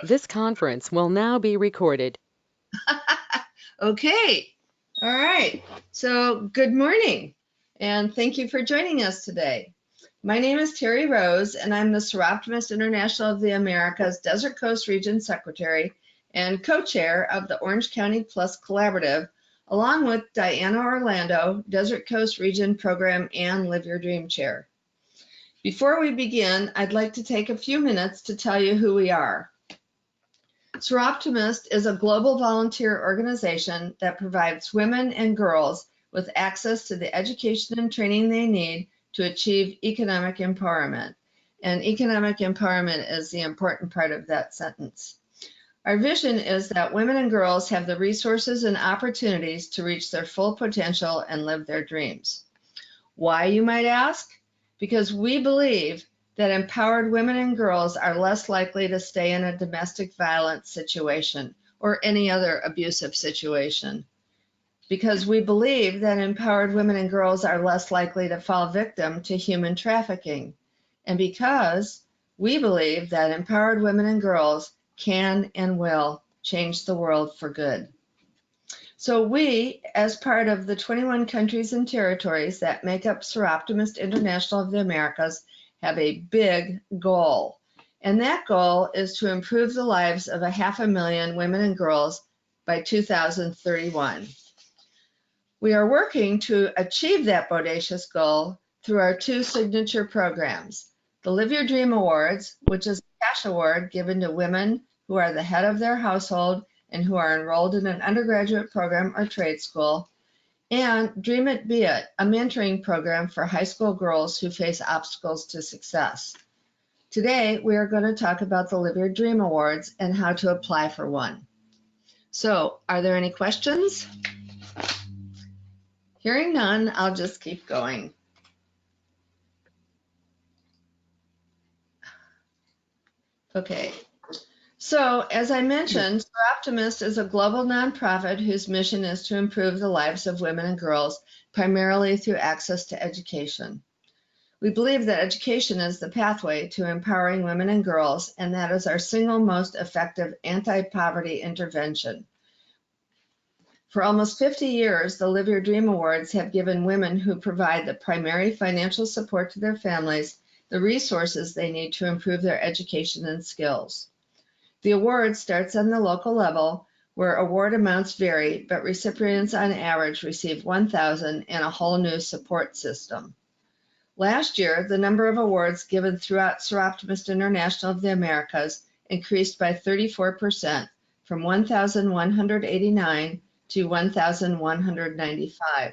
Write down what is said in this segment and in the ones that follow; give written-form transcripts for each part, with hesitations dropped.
This conference will now be recorded. Okay. All right. So good morning and thank you for joining us today. My name is Terry Rose and I'm the Soroptimist International of the Americas Desert Coast Region Secretary and co-chair of the Orange County Plus Collaborative, along with Diana Orlando, Desert Coast Region Program and Live Your Dream Chair. Before we begin, I'd like to take a few minutes to tell you who we are. Soroptimist is a global volunteer organization that provides women and girls with access to the education and training they need to achieve economic empowerment. And economic empowerment is the important part of that sentence. Our vision is that women and girls have the resources and opportunities to reach their full potential and live their dreams. Why, you might ask? Because we believe that empowered women and girls are less likely to stay in a domestic violence situation or any other abusive situation. Because we believe that empowered women and girls are less likely to fall victim to human trafficking. And because we believe that empowered women and girls can and will change the world for good. So we, as part of the 21 countries and territories that make up Soroptimist International of the Americas, have a big goal. And that goal is to improve the lives of 500,000 women and girls by 2031. We are working to achieve that bodacious goal through our two signature programs, the Live Your Dream Awards, which is a cash award given to women who are the head of their household and who are enrolled in an undergraduate program or trade school, and Dream It Be It, a mentoring program for high school girls who face obstacles to success. Today, we are going to talk about the Live Your Dream Awards and how to apply for one. So, are there any questions? Hearing none, I'll just keep going. Okay. So, as I mentioned, Soroptimist is a global nonprofit whose mission is to improve the lives of women and girls, primarily through access to education. We believe that education is the pathway to empowering women and girls, and that is our single most effective anti-poverty intervention. For almost 50 years, the Live Your Dream Awards have given women who provide the primary financial support to their families the resources they need to improve their education and skills. The award starts on the local level, where award amounts vary, but recipients on average receive $1,000 and a whole new support system. Last year, the number of awards given throughout Soroptimist International of the Americas increased by 34%, from 1,189 to 1,195.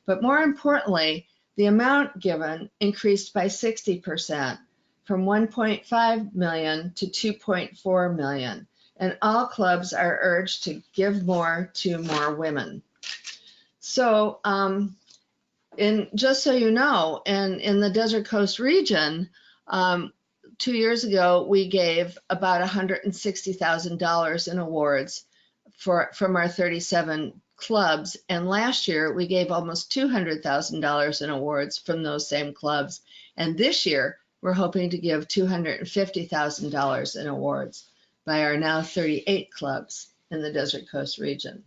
But more importantly, the amount given increased by 60%, from 1.5 million to 2.4 million, and all clubs are urged to give more to more women. So, just so you know, in the Desert Coast region, 2 years ago, we gave about $160,000 in awards from our 37 clubs, and last year we gave almost $200,000 in awards from those same clubs, and this year we're hoping to give $250,000 in awards by our now 38 clubs in the Desert Coast region.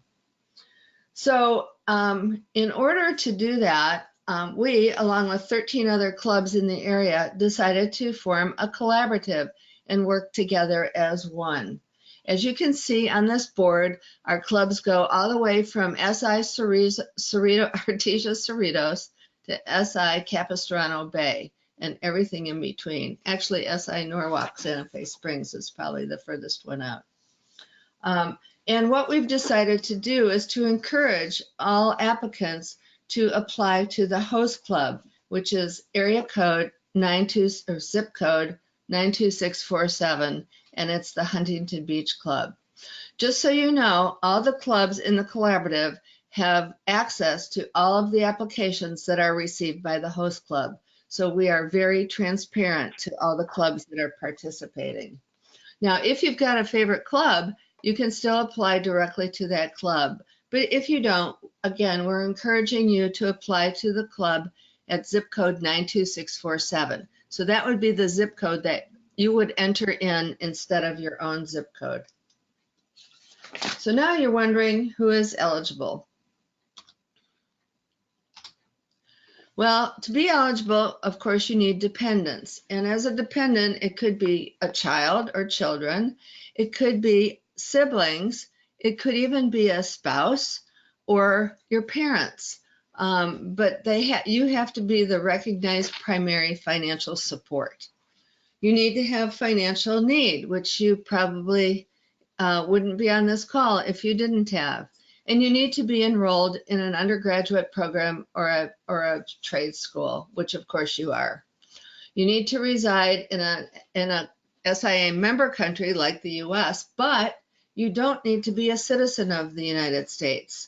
So in order to do that, we, along with 13 other clubs in the area, decided to form a collaborative and work together as one. As you can see on this board, our clubs go all the way from SI Artesia Cerritos to SI Capistrano Bay and everything in between. Actually, SI Norwalk Santa Fe Springs is probably the furthest one out. And what we've decided to do is to encourage all applicants to apply to the host club, which is area code 92 or zip code 92647, and it's the Huntington Beach Club. Just so you know, all the clubs in the collaborative have access to all of the applications that are received by the host club. So we are very transparent to all the clubs that are participating. Now, if you've got a favorite club, you can still apply directly to that club. But if you don't, again, we're encouraging you to apply to the club at zip code 92647. So that would be the zip code that you would enter in instead of your own zip code. So now you're wondering who is eligible. Well, to be eligible, of course, you need dependents. And as a dependent, it could be a child or children. It could be siblings. It could even be a spouse or your parents. But you have to be the recognized primary financial support. You need to have financial need, which you probably wouldn't be on this call if you didn't have. And you need to be enrolled in an undergraduate program or a trade school, which of course you are. You need to reside in a SIA member country like the US, but you don't need to be a citizen of the United States.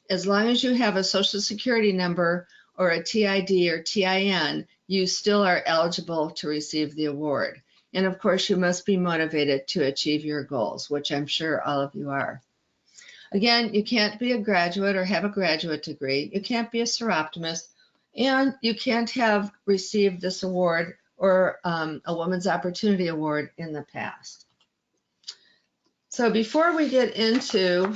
As long as you have a Social Security number or a TID or TIN, you still are eligible to receive the award. And of course, you must be motivated to achieve your goals, which I'm sure all of you are. Again, you can't be a graduate or have a graduate degree. You can't be a Soroptimist, and you can't have received this award or a Women's Opportunity Award in the past. So before we get into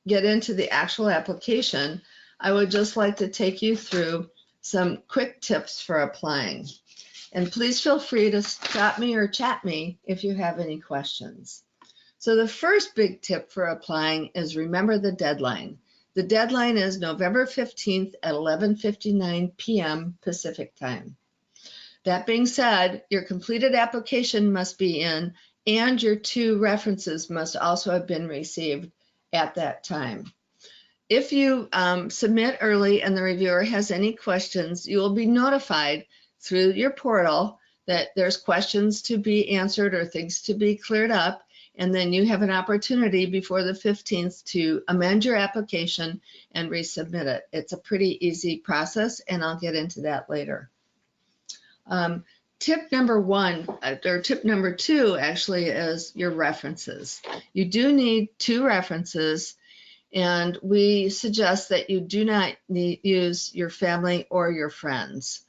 the actual application, I would just like to take you through some quick tips for applying. And please feel free to stop me or chat me if you have any questions. So the first big tip for applying is remember the deadline. The deadline is November 15th at 11:59 p.m. Pacific time. That being said, your completed application must be in, and your 2 references must also have been received at that time. If you submit early and the reviewer has any questions, you will be notified through your portal that there's questions to be answered or things to be cleared up. And then you have an opportunity before the 15th to amend your application and resubmit it. It's a pretty easy process, and I'll get into that later. Tip number 1, or tip number 2 actually, is your references. You do need 2 references, and we suggest that you do not use your family or your friends.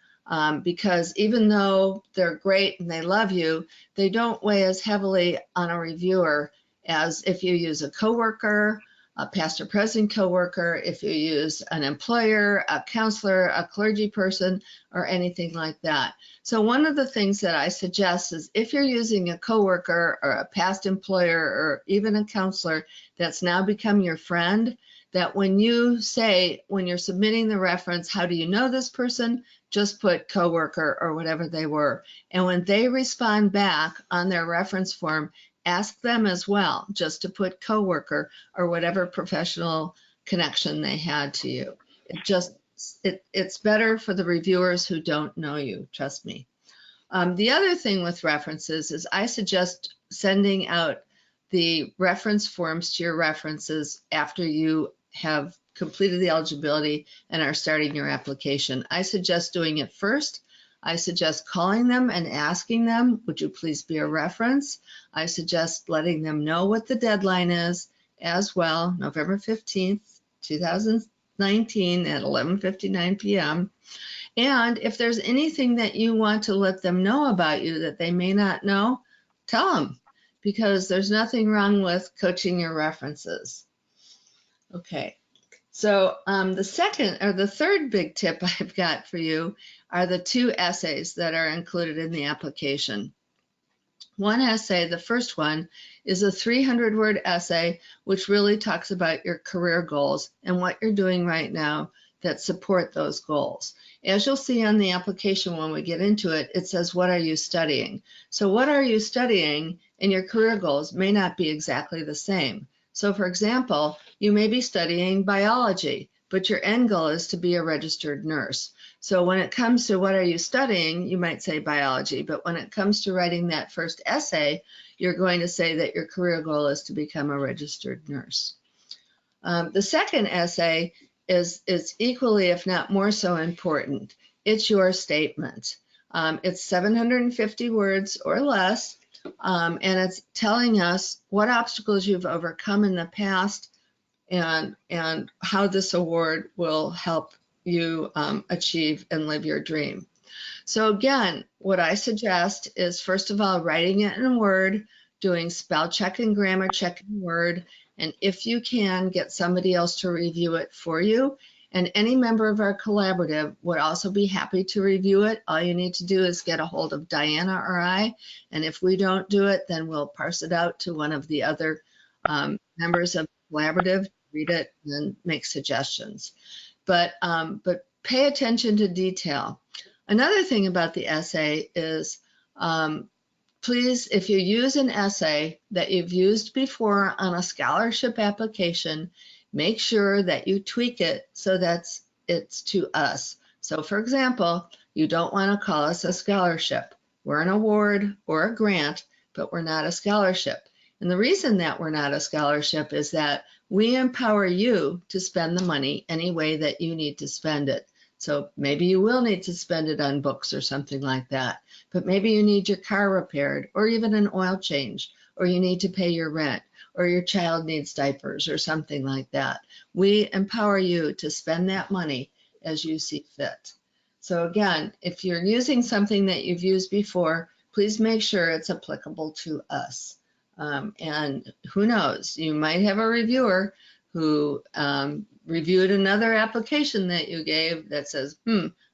Because even though they're great and they love you, they don't weigh as heavily on a reviewer as if you use a coworker, a past or present coworker, if you use an employer, a counselor, a clergy person, or anything like that. So one of the things that I suggest is if you're using a coworker or a past employer or even a counselor that's now become your friend, that when you're submitting the reference, how do you know this person? Just put coworker or whatever they were. And when they respond back on their reference form, ask them as well, just to put coworker or whatever professional connection they had to you. It's better for the reviewers who don't know you, trust me. The other thing with references is I suggest sending out the reference forms to your references after you have completed the eligibility and are starting your application. I suggest doing it first. I suggest calling them and asking them, would you please be a reference? I suggest letting them know what the deadline is as well, November 15th, 2019 at 11:59 p.m. And if there's anything that you want to let them know about you that they may not know, tell them, because there's nothing wrong with coaching your references. Okay. So the third big tip I've got for you are the 2 essays that are included in the application. One essay, the first one, is a 300-word essay, which really talks about your career goals and what you're doing right now that support those goals. As you'll see on the application when we get into it, it says, what are you studying? So what are you studying and your career goals may not be exactly the same. So for example, you may be studying biology, but your end goal is to be a registered nurse. So when it comes to what are you studying, you might say biology, but when it comes to writing that first essay, you're going to say that your career goal is to become a registered nurse. The second essay is equally, if not more so, important. It's your statement. It's 750 words or less. And it's telling us what obstacles you've overcome in the past and how this award will help you achieve and live your dream. So again, what I suggest is, first of all, writing it in Word, doing spell check and grammar check in Word, and if you can, get somebody else to review it for you. And any member of our collaborative would also be happy to review it. All you need to do is get a hold of Diana or I, and if we don't do it, then we'll parse it out to one of the other members of the collaborative, read it, and make suggestions. But pay attention to detail. Another thing about the essay is, please, if you use an essay that you've used before on a scholarship application, make sure that you tweak it so that it's to us. So for example, you don't want to call us a scholarship. We're an award or a grant, but we're not a scholarship. And the reason that we're not a scholarship is that we empower you to spend the money any way that you need to spend it. So maybe you will need to spend it on books or something like that, but maybe you need your car repaired or even an oil change, or you need to pay your rent, or your child needs diapers or something like that. We empower you to spend that money as you see fit. So again, if you're using something that you've used before, please make sure it's applicable to us. And who knows, you might have a reviewer who reviewed another application that you gave that says,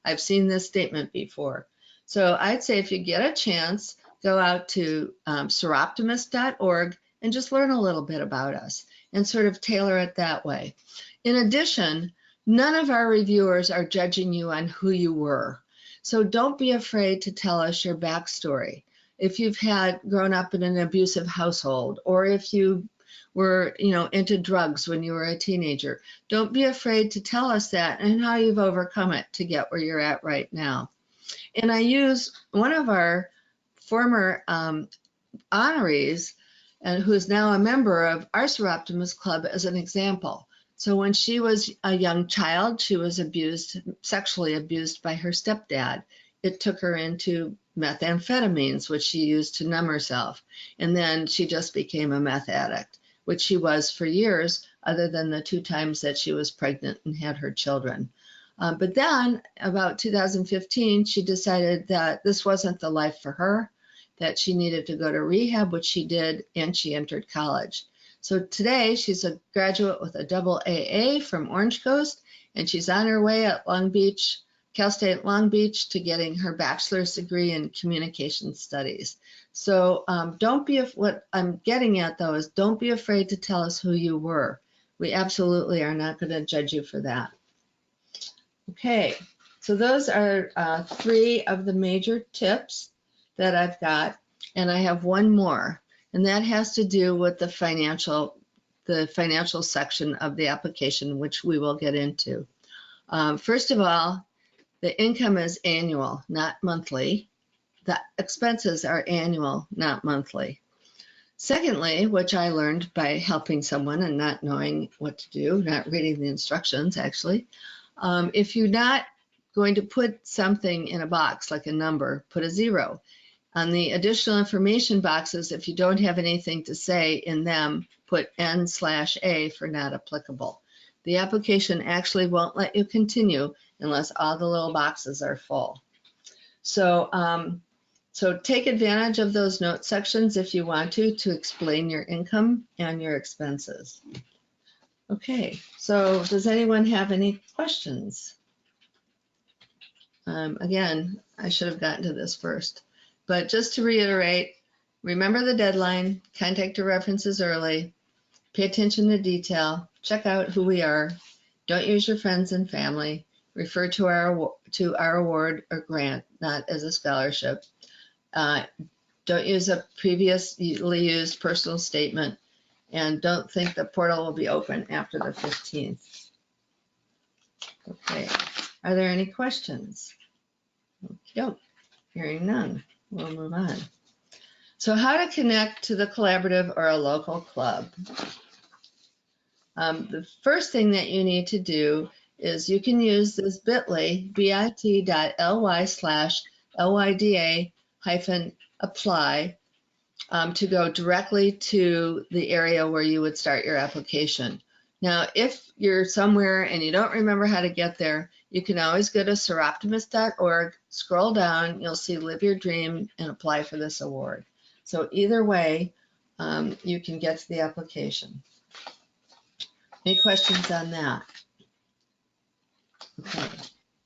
I've seen this statement before. So I'd say if you get a chance, go out to soroptimist.org and just learn a little bit about us and sort of tailor it that way. In addition, none of our reviewers are judging you on who you were. So don't be afraid to tell us your backstory. If you've grown up in an abusive household, or if you were, into drugs when you were a teenager, don't be afraid to tell us that and how you've overcome it to get where you're at right now. And I use one of our former honorees, and who is now a member of our Soroptimist Club, as an example. So when she was a young child, she was sexually abused by her stepdad. It took her into methamphetamines, which she used to numb herself. And then she just became a meth addict, which she was for years, other than the 2 times that she was pregnant and had her children. But then about 2015, she decided that this wasn't the life for her, that she needed to go to rehab, which she did, and she entered college. So today she's a graduate with a double AA from Orange Coast, and she's on her way at Cal State Long Beach, to getting her bachelor's degree in communication studies. So what I'm getting at though is, don't be afraid to tell us who you were. We absolutely are not going to judge you for that. Okay, so those are 3 of the major tips that I've got, and I have one more, and that has to do with the financial section of the application, which we will get into. First of all, the income is annual, not monthly. The expenses are annual, not monthly. Secondly, which I learned by helping someone and not knowing what to do, not reading the instructions actually, if you're not going to put something in a box like a number, put a 0. On the additional information boxes, if you don't have anything to say in them, put N/A for not applicable. The application actually won't let you continue unless all the little boxes are full. So take advantage of those note sections if you want to explain your income and your expenses. Okay, so does anyone have any questions? Again, I should have gotten to this first, but just to reiterate, remember the deadline, contact your references early, pay attention to detail, check out who we are, don't use your friends and family, refer to our award or grant, not as a scholarship. Don't use a previously used personal statement, and don't think the portal will be open after the 15th. Okay, are there any questions? Okay, hearing none, we'll move on. So how to connect to the collaborative or a local club. The first thing that you need to do is you can use this bit.ly/LYDA-apply to go directly to the area where you would start your application. Now, if you're somewhere and you don't remember how to get there, you can always go to soroptimist.org, scroll down, you'll see Live Your Dream and apply for this award. So either way, you can get to the application. Any questions on that? Okay.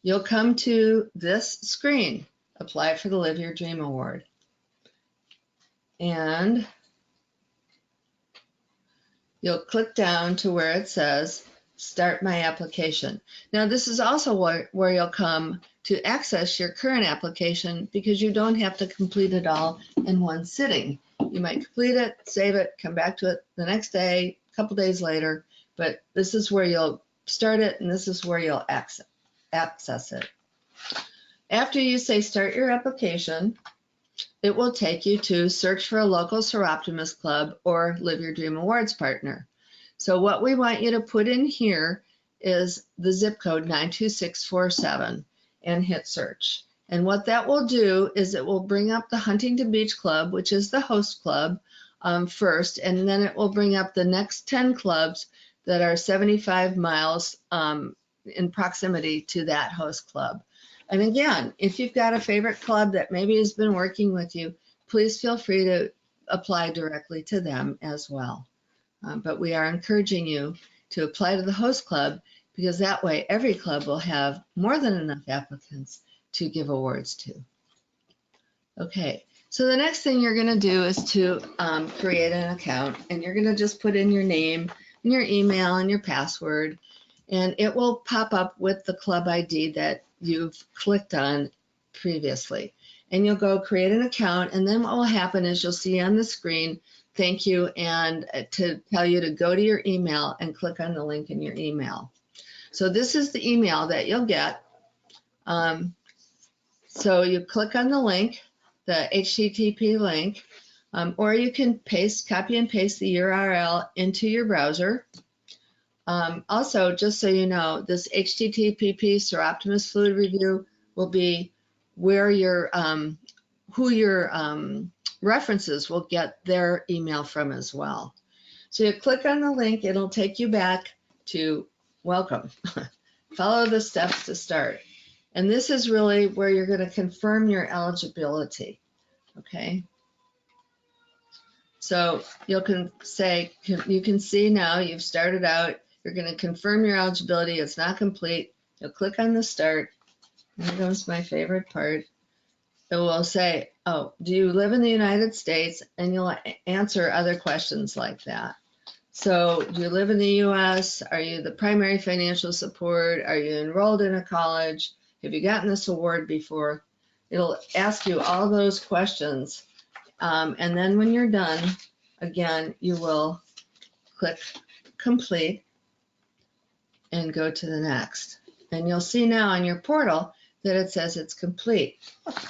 You'll come to this screen, apply for the Live Your Dream Award. And you'll click down to where it says Start My Application. Now, this is also where you'll come to access your current application, because you don't have to complete it all in one sitting. You might complete it, save it, come back to it the next day, a couple days later, but this is where you'll start it, and this is where you'll access it. After you say Start Your Application, it will take you to search for a local Soroptimist club or Live Your Dream Awards partner. So what we want you to put in here is the zip code 92647 and hit search. And what that will do is it will bring up the Huntington Beach Club, which is the host club, first, and then it will bring up the next 10 clubs that are 75 miles in proximity to that host club. And again, if you've got a favorite club that maybe has been working with you, please feel free to apply directly to them as well. But we are encouraging you to apply to the host club, because that way every club will have more than enough applicants to give awards to. Okay, so the next thing you're going to do is to create an account, and you're going to just put in your name and your email and your password, and it will pop up with the club ID that you've clicked on previously. And you'll go create an account, and then what will happen is you'll see on the screen, thank you, and to tell you to go to your email and click on the link in your email. So this is the email that you'll get. So you click on the link, the HTTP link, or you can copy and paste the URL into your browser. Also, just so you know, this HTTP Soroptimist Fluid Review will be where your who your references will get their email from as well. So you click on the link, it'll take you back to welcome. Follow the steps to start. And this is really where you're going to confirm your eligibility. Okay. So you can see now you've started out. You're going to confirm your eligibility. It's not complete. You'll click on the start. Here goes my favorite part. It will say, oh, do you live in the United States? And you'll answer other questions like that. So do you live in the US? Are you the primary financial support? Are you enrolled in a college? Have you gotten this award before? It'll ask you all those questions. And then when you're done, again, you will click complete and go to the next. And you'll see now on your portal that it says it's complete.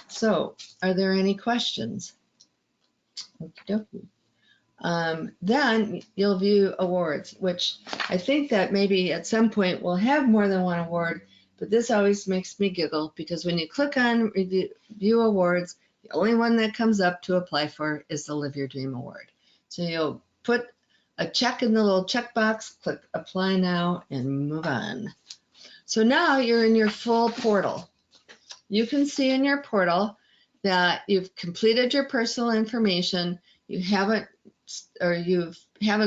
So are there any questions? Okie dokie. Then you'll view awards, which I think that maybe at some point we'll have more than one award, but this always makes me giggle, because when you click on view awards, the only one that comes up to apply for is the Live Your Dream Award. So you'll put a check in the little checkbox, click apply now, and move on. So now you're in your full portal. You can see in your portal that you've completed your personal information, you haven't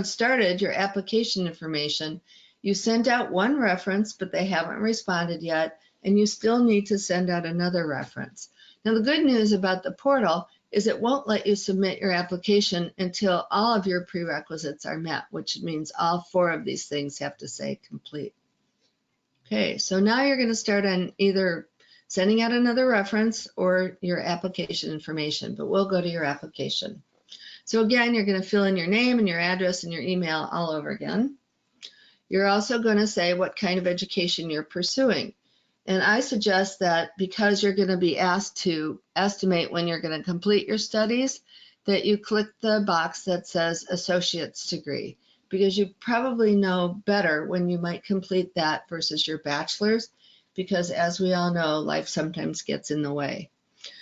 started your application information, you sent out one reference, but they haven't responded yet, and you still need to send out another reference. Now, the good news about the portal is it won't let you submit your application until all of your prerequisites are met, which means all 4 of these things have to say complete. Okay, so now you're going to start on either sending out another reference or your application information, but we'll go to your application. So again, you're going to fill in your name and your address and your email all over again. You're also going to say what kind of education you're pursuing. And I suggest that because you're going to be asked to estimate when you're going to complete your studies, that you click the box that says associate's degree, because you probably know better when you might complete that versus your bachelor's, because as we all know, life sometimes gets in the way.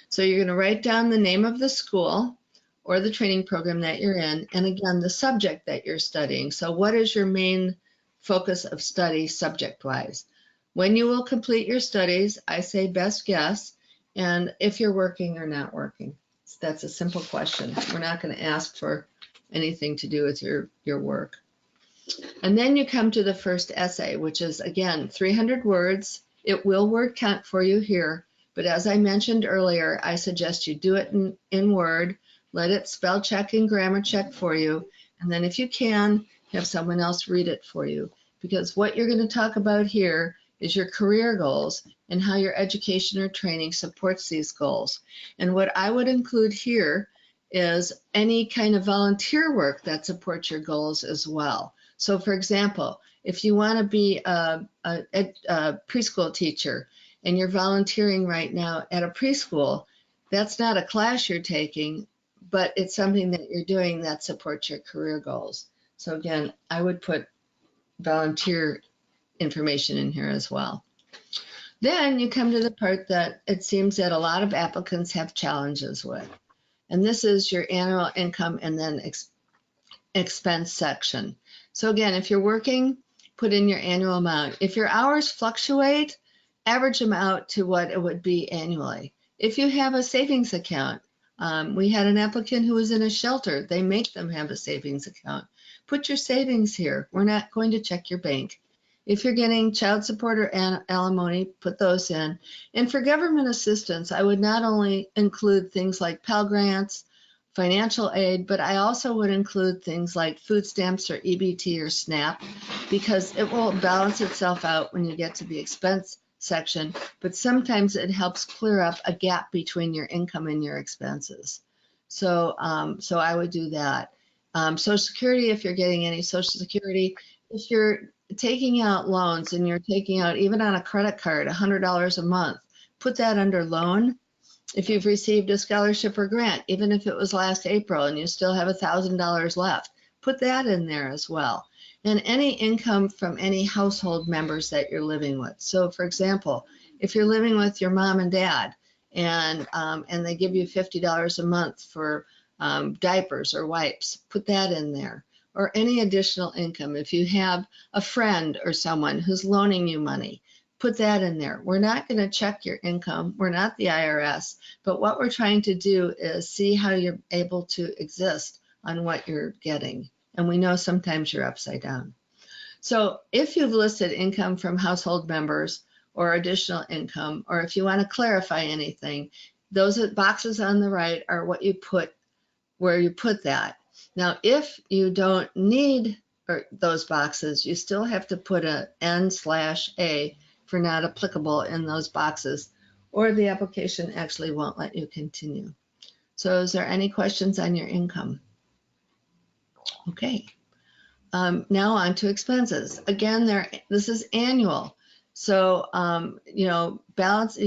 So you're going to write down the name of the school or the training program that you're in, and again, the subject that you're studying. So what is your main focus of study subject-wise. When you will complete your studies, I say best guess, and if you're working or not working. That's a simple question. We're not going to ask for anything to do with your work. And then you come to the first essay, which is, again, 300 words. It will word count for you here, but as I mentioned earlier, I suggest you do it in Word, let it spell check and grammar check for you, and then if you can, have someone else read it for you. Because what you're going to talk about here is your career goals and how your education or training supports these goals. And what I would include here is any kind of volunteer work that supports your goals as well. So for example, if you want to be a preschool teacher and you're volunteering right now at a preschool, that's not a class you're taking, but it's something that you're doing that supports your career goals. So again, I would put volunteer information in here as well. Then you come to the part that it seems that a lot of applicants have challenges with. And this is your annual income and then expense section. So again, if you're working, put in your annual amount. If your hours fluctuate, average them out to what it would be annually. If you have a savings account, we had an applicant who was in a shelter. They make them have a savings account. Put your savings here. We're not going to check your bank. If you're getting child support or alimony, put those in. And for government assistance, I would not only include things like Pell Grants, financial aid, but I also would include things like food stamps or EBT or SNAP, because it will balance itself out when you get to the expense section, but sometimes it helps clear up a gap between your income and your expenses. So I would do that. Social Security, if you're getting any Social Security, if you're taking out loans and you're taking out, even on a credit card, $100 a month, put that under loan. If you've received a scholarship or grant, even if it was last April and you still have $1,000 left, put that in there as well. And any income from any household members that you're living with. So for example, if you're living with your mom and dad and they give you $50 a month for diapers or wipes, put that in there. Or any additional income. If you have a friend or someone who's loaning you money, put that in there. We're not going to check your income. We're not the IRS, but what we're trying to do is see how you're able to exist on what you're getting. And we know sometimes you're upside down. So if you've listed income from household members or additional income, or if you want to clarify anything, those boxes on the right are what you put, where you put that. Now, if you don't need those boxes, you still have to put a N/A for not applicable in those boxes, or the application actually won't let you continue. So is there any questions on your income? Okay. Now on to expenses. Again, this is annual. So, balance,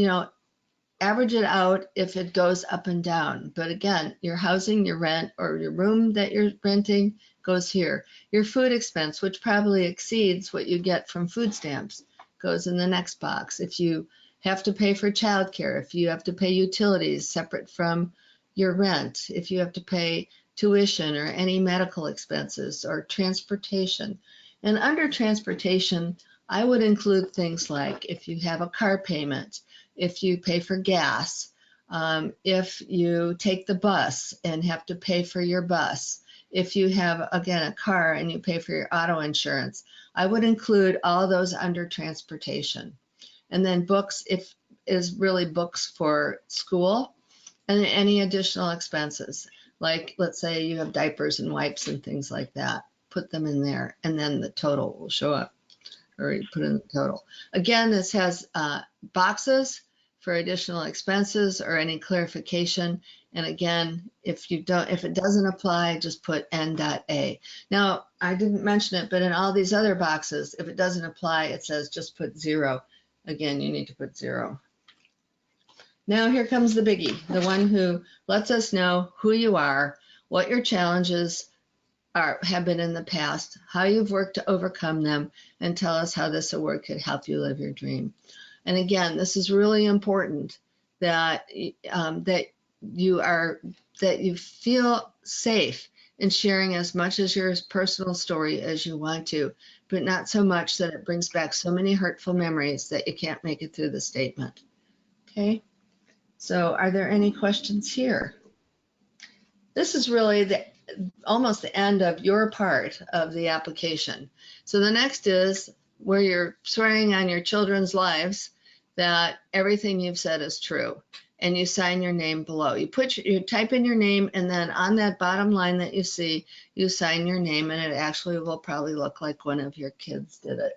average it out if it goes up and down. But again, your housing, your rent, or your room that you're renting goes here. Your food expense, which probably exceeds what you get from food stamps, goes in the next box. If you have to pay for childcare, if you have to pay utilities separate from your rent, if you have to pay tuition or any medical expenses or transportation. And under transportation, I would include things like if you have a car payment, if you pay for gas, if you take the bus and have to pay for your bus, if you have, again, a car and you pay for your auto insurance, I would include all those under transportation. And then books, is really books for school, and any additional expenses. Like, let's say you have diapers and wipes and things like that, put them in there, and then the total will show up, or you put in the total. Again, this has boxes for additional expenses or any clarification. And again, if it doesn't apply, just put N.A. Now, I didn't mention it, but in all these other boxes, if it doesn't apply, it says just put 0. Again, you need to put 0. Now here comes the biggie, the one who lets us know who you are, what your challenges have been in the past, how you've worked to overcome them, and tell us how this award could help you live your dream. And again, this is really important that you feel safe in sharing as much as your personal story as you want to, but not so much that it brings back so many hurtful memories that you can't make it through the statement. Okay, so are there any questions here? This is really almost the end of your part of the application. So the next is where you're swearing on your children's lives that everything you've said is true, and you sign your name below. You type in your name, and then on that bottom line that you see, you sign your name, and it actually will probably look like one of your kids did it,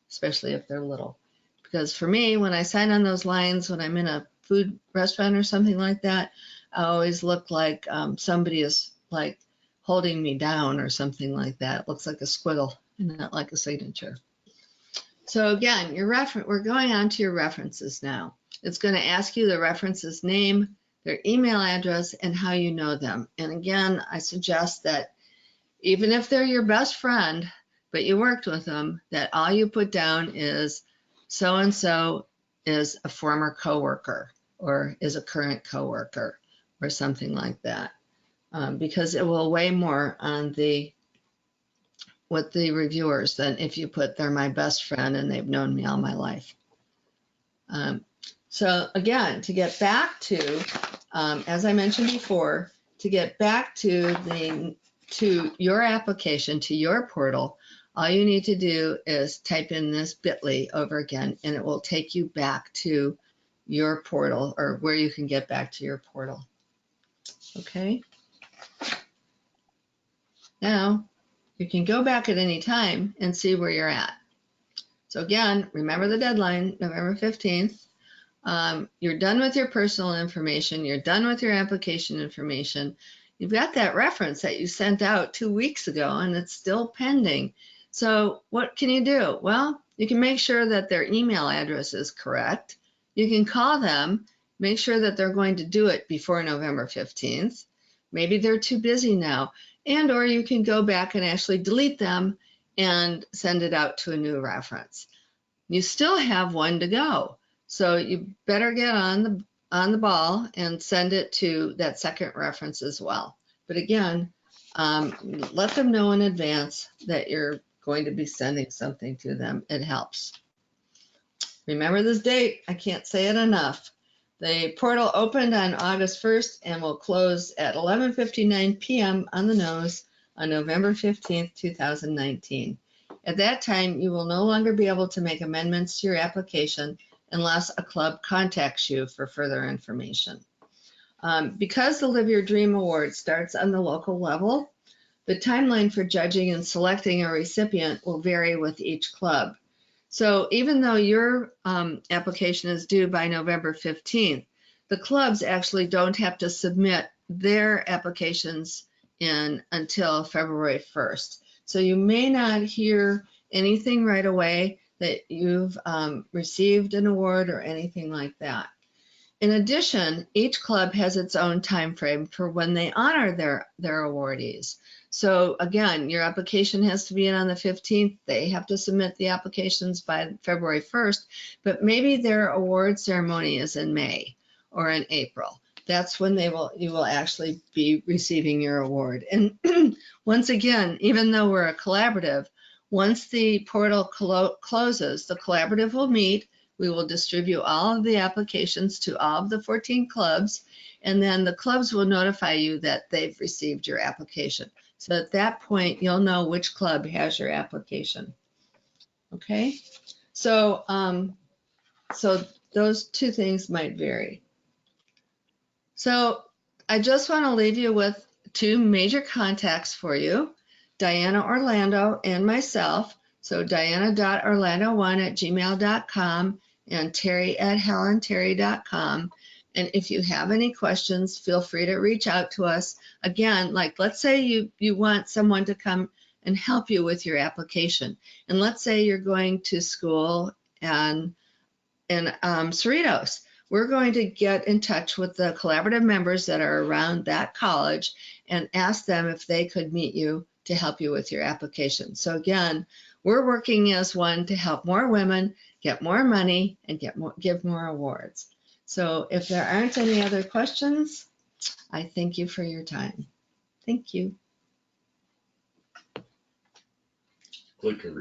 especially if they're little. Because for me, when I sign on those lines, when I'm in a food restaurant or something like that, I always look like somebody is like holding me down or something like that. It looks like a squiggle and not like a signature. So again, we're going on to your references now. It's going to ask you the reference's name, their email address, and how you know them. And again, I suggest that even if they're your best friend, but you worked with them, that all you put down is so-and-so is a former coworker or is a current coworker or something like that, because it will weigh more on with the reviewers than if you put they're my best friend and they've known me all my life. So again, to get back to, as I mentioned before, to get back to your application, to your portal, all you need to do is type in this bit.ly over again, and it will take you back to your portal, or where you can get back to your portal. Okay. Now, you can go back at any time and see where you're at. So again, remember the deadline, November 15th. You're done with your personal information. You're done with your application information. You've got that reference that you sent out 2 weeks ago, and it's still pending. So what can you do? Well, you can make sure that their email address is correct. You can call them, make sure that they're going to do it before November 15th. Maybe they're too busy now. And or you can go back and actually delete them and send it out to a new reference. You still have one to go. So you better get on the ball and send it to that second reference as well. But again, let them know in advance that you're going to be sending something to them. It helps. Remember this date. I can't say it enough. The portal opened on August 1st and will close at 11:59 p.m. on the nose on November 15th, 2019. At that time, you will no longer be able to make amendments to your application unless a club contacts you for further information. Because the Live Your Dream Award starts on the local level, the timeline for judging and selecting a recipient will vary with each club. So even though your application is due by November 15th, the clubs actually don't have to submit their applications in until February 1st. So you may not hear anything right away that you've received an award or anything like that. In addition, each club has its own time frame for when they honor their awardees. So again, your application has to be in on the 15th. They have to submit the applications by February 1st, but maybe their award ceremony is in May or in April. That's when you will actually be receiving your award. And once again, even though we're a collaborative, once the portal closes, the collaborative will meet. We will distribute all of the applications to all of the 14 clubs, and then the clubs will notify you that they've received your application. So at that point, you'll know which club has your application. Okay, so those two things might vary. So I just want to leave you with two major contacts for you, Diana Orlando and myself. So diana.orlando1@gmail.com and terry@helenterry.com. And if you have any questions, feel free to reach out to us. Again, like let's say you want someone to come and help you with your application. And let's say you're going to school in Cerritos. We're going to get in touch with the collaborative members that are around that college and ask them if they could meet you to help you with your application. So again, we're working as one to help more women get more money and give more awards. So if there aren't any other questions, I thank you for your time. Thank you. Click